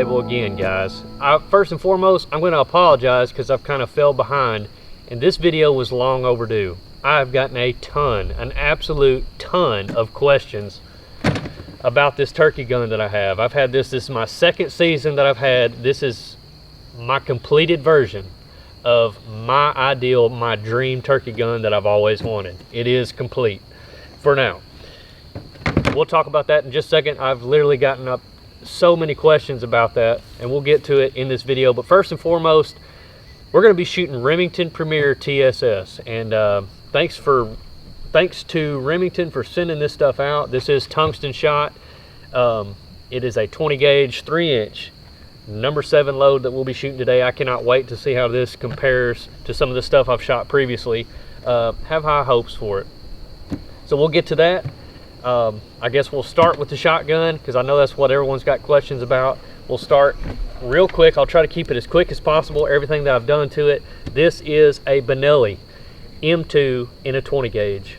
table again, guys. First and foremost, I'm going to apologize because I've kind of fell behind, and this video was long overdue. I've gotten an absolute ton of questions about this turkey gun that I have. I've had this is my second season that I've had. This is my completed version of my dream turkey gun that I've always wanted. It is complete for now. We'll talk about that in just a second. I've literally gotten up so many questions about that, and we'll get to it in this video. But first and foremost, we're going to be shooting Remington Premiere TSS, and thanks to Remington for sending this stuff out. This is tungsten shot. It is a 20 gauge 3-inch number 7 load that we'll be shooting today. I cannot wait to see how this compares to some of the stuff I've shot previously. Have high hopes for it. So we'll get to that. I guess we'll start with the shotgun because I know that's what everyone's got questions about. We'll start real quick. I'll try to keep it as quick as possible, everything that I've done to it. This is a Benelli M2 in a 20 gauge.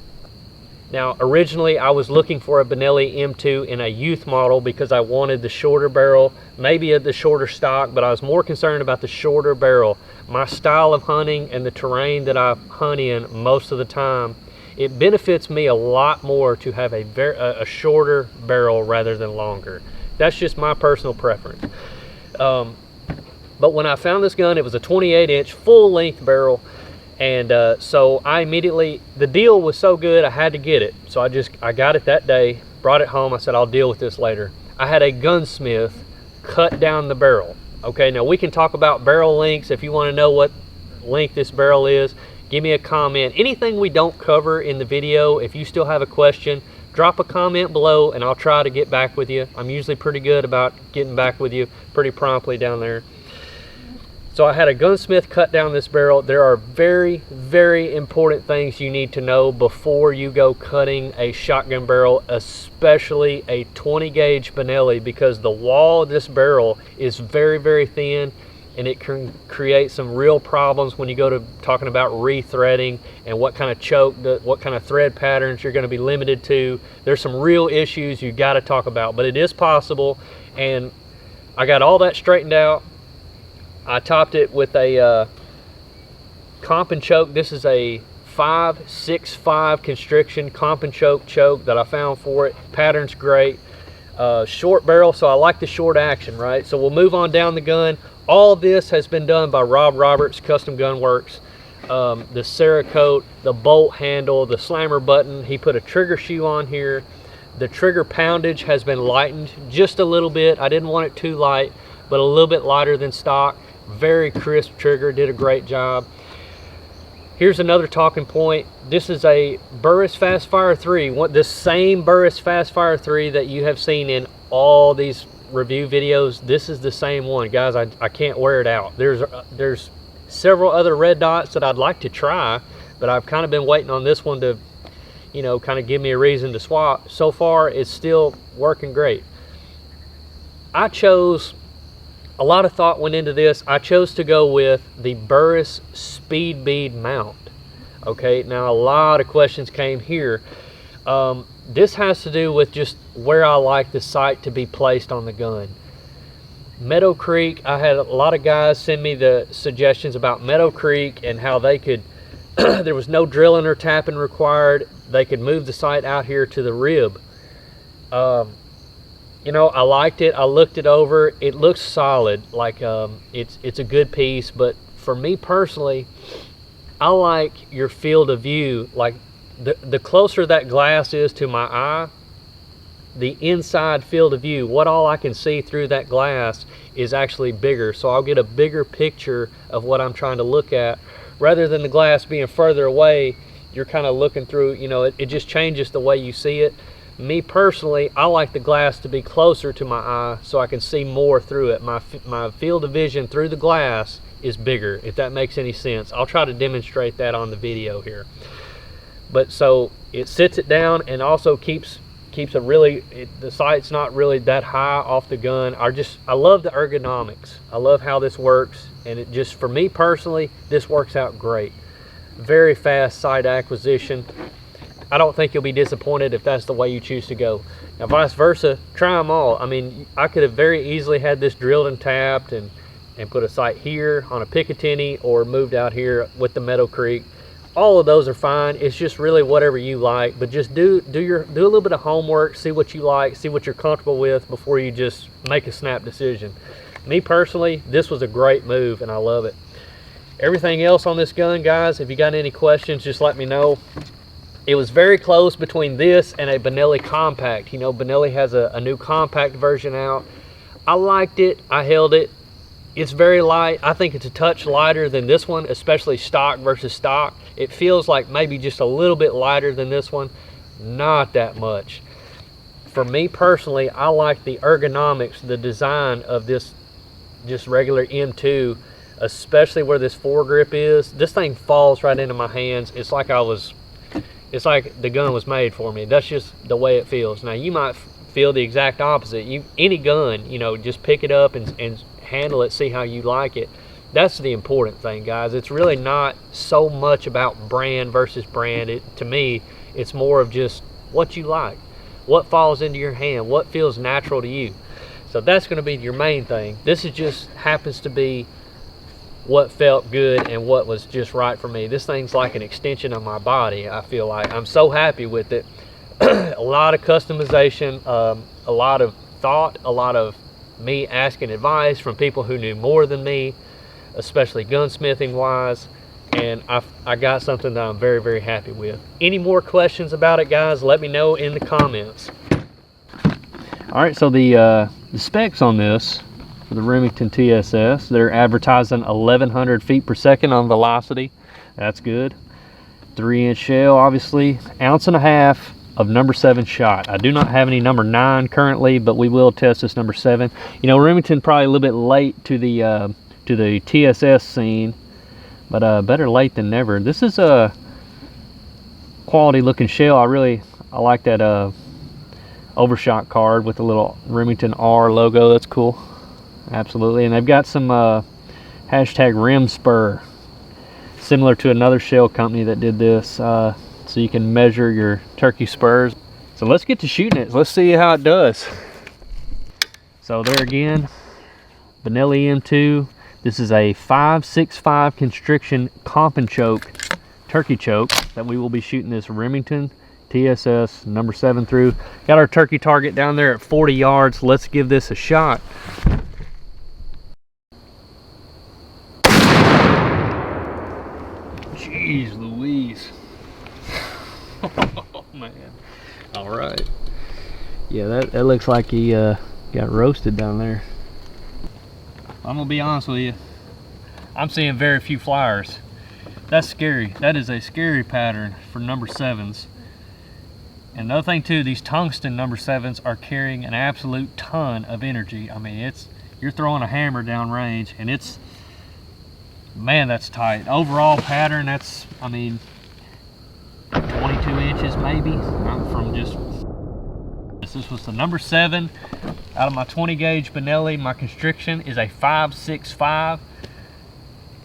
Now, originally I was looking for a Benelli M2 in a youth model because I wanted the shorter barrel, maybe the shorter stock, but I was more concerned about the shorter barrel. My style of hunting and the terrain that I hunt in most of the time, it benefits me a lot more to have a shorter barrel rather than longer. That's just my personal preference. But when I found this gun, it was a 28-inch full-length barrel. And so I immediately, the deal was so good, I had to get it. So I got it that day, brought it home. I said, I'll deal with this later. I had a gunsmith cut down the barrel. Okay, now we can talk about barrel lengths. If you want to know what length this barrel is, give me a comment. Anything we don't cover in the video, if you still have a question, drop a comment below and I'll try to get back with you. I'm usually pretty good about getting back with you pretty promptly down there. So I had a gunsmith cut down this barrel. There are very, very important things you need to know before you go cutting a shotgun barrel, especially a 20 gauge Benelli, because the wall of this barrel is very, very thin and it can create some real problems when you go to talking about rethreading and what kind of choke, what kind of thread patterns you're going to be limited to. There's some real issues you got to talk about, but it is possible, and I got all that straightened out. I topped it with a comp and choke. This is a 5.65 constriction comp and choke that I found for it. Pattern's great. Short barrel, so I like the short action, right? So we'll move on down the gun. All this has been done by Rob Roberts, Custom Gun Works. The Cerakote, the bolt handle, the slammer button. He put a trigger shoe on here. The trigger poundage has been lightened just a little bit. I didn't want it too light, but a little bit lighter than stock. Very crisp trigger, did a great job. Here's another talking point. This is a Burris Fastfire 3, the same Burris Fastfire 3 that you have seen in all these review videos. This is the same one, guys. I can't wear it out. There's several other red dots that I'd like to try, but I've kind of been waiting on this one to, you know, kind of give me a reason to swap. So far, it's still working great. A lot of thought went into this. I chose to go with the Burris Speed Bead mount. Okay, now a lot of questions came here. This has to do with just where I like the sight to be placed on the gun. Meadow Creek, I had a lot of guys send me the suggestions about Meadow Creek and how they could, there was no drilling or tapping required. They could move the sight out here to the rib. You know, I liked it. I looked it over. It looks solid. Like it's a good piece. But for me personally, I like your field of view. Like the closer that glass is to my eye, the inside field of view, what all I can see through that glass is actually bigger. So I'll get a bigger picture of what I'm trying to look at. Rather than the glass being further away, you're kind of looking through, you know, it just changes the way you see it. Me personally, I like the glass to be closer to my eye so I can see more through it. My field of vision through the glass is bigger, if that makes any sense. I'll try to demonstrate that on the video here. But so it sits it down and also keeps the sight's not really that high off the gun. I love the ergonomics. I love how this works, and it just, for me personally, this works out great. Very fast sight acquisition. I don't think you'll be disappointed if that's the way you choose to go. Now vice versa, try them all. I mean, I could have very easily had this drilled and tapped and put a sight here on a Picatinny, or moved out here with the Meadow Creek. All of those are fine. It's just really whatever you like, but just do a little bit of homework, see what you like, see what you're comfortable with before you just make a snap decision. Me personally, this was a great move and I love it. Everything else on this gun, guys, if you got any questions, just let me know. It was very close between this and a Benelli compact. You know, Benelli has a new compact version out. I liked it, I held it. It's very light. I think it's a touch lighter than this one, especially stock versus stock. It feels like maybe just a little bit lighter than this one, not that much. For me personally, I like the ergonomics, the design of this just regular M2, especially where this foregrip is. This thing falls right into my hands. It's like the gun was made for me. That's just the way it feels. Now you might feel the exact opposite. Any gun, you know, just pick it up and handle it, see how you like it. That's the important thing, guys. It's really not so much about brand versus brand. To me, it's more of just what you like, what falls into your hand, what feels natural to you. So that's going to be your main thing. This is just happens to be what felt good and what was just right for me. This thing's like an extension of my body. I feel like I'm so happy with it. A lot of customization, a lot of thought, a lot of me asking advice from people who knew more than me, especially gunsmithing wise, and I got something that I'm very, very happy with. Any more questions about it, guys, let me know in the comments. All right, so the specs on this for the Remington TSS, they're advertising 1100 feet per second on velocity. That's good. 3-inch shell, obviously, 1.5 ounces of number 7 shot. I do not have any number 9 currently, but we will test this number 7. You know, Remington probably a little bit late to the TSS scene, but better late than never. This is a quality looking shell. I like that overshot card with the little Remington R logo. That's cool. Absolutely. And they've got some hashtag rim spur, similar to another shell company that did this, so you can measure your turkey spurs. So let's get to shooting it. Let's see how it does. So there again, Benelli M2. This is a 5.65 constriction comp and choke turkey choke that we will be shooting this Remington TSS number 7 through. Got our turkey target down there at 40 yards. Let's give this a shot. Jeez Louise. Oh man. All right. Yeah, that looks like he got roasted down there. I'm gonna be honest with you, I'm seeing very few flyers. That's scary. That is a scary pattern for number 7s. And another thing too, these tungsten number 7s are carrying an absolute ton of energy. I mean, you're throwing a hammer down range, and it's, man, that's tight. Overall pattern, that's, I mean, 22 inches maybe. Not from just, this was the number 7 out of my 20 gauge Benelli. My constriction is a 5.65.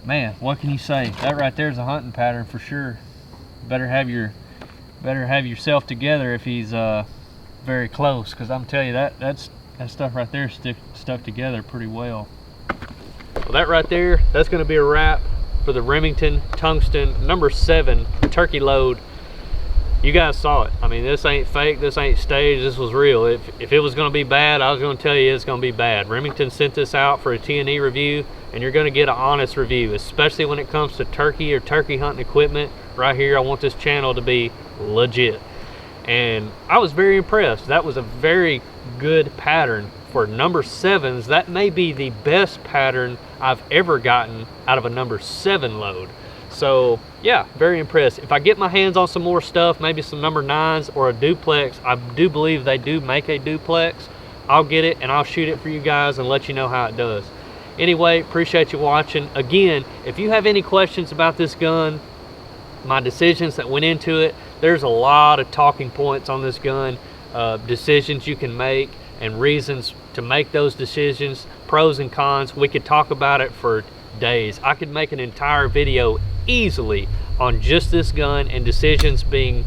Man, what can you say? That right there is a hunting pattern for sure. Better have yourself together if he's very close, because I'm telling you that stuff right there stuck together pretty well. Well, that right there, that's going to be a wrap for the Remington Tungsten number 7 turkey load. You guys saw it. I mean, this ain't fake, this ain't staged, this was real. If it was going to be bad, I was going to tell you it's going to be bad. Remington sent this out for a T&E review, and you're going to get an honest review, especially when it comes to turkey or turkey hunting equipment. Right here, I want this channel to be legit. And I was very impressed. That was a very good pattern for number 7s. That may be the best pattern I've ever gotten out of a number 7 load. So yeah, very impressed. If I get my hands on some more stuff, maybe some number 9s or a duplex, I do believe they do make a duplex, I'll get it and I'll shoot it for you guys and let you know how it does. Anyway, appreciate you watching. Again, if you have any questions about this gun, my decisions that went into it, there's a lot of talking points on this gun, decisions you can make and reasons to make those decisions, pros and cons. We could talk about it for days. I could make an entire video easily on just this gun and decisions being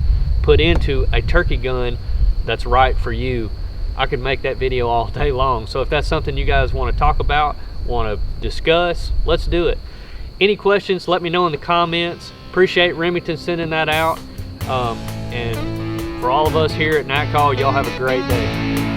put into a turkey gun that's right for you. I could make that video all day long. So if that's something you guys want to talk about, want to discuss, let's do it. Any questions, let me know in the comments. Appreciate Remington sending that out. And for all of us here at Night Call, y'all have a great day.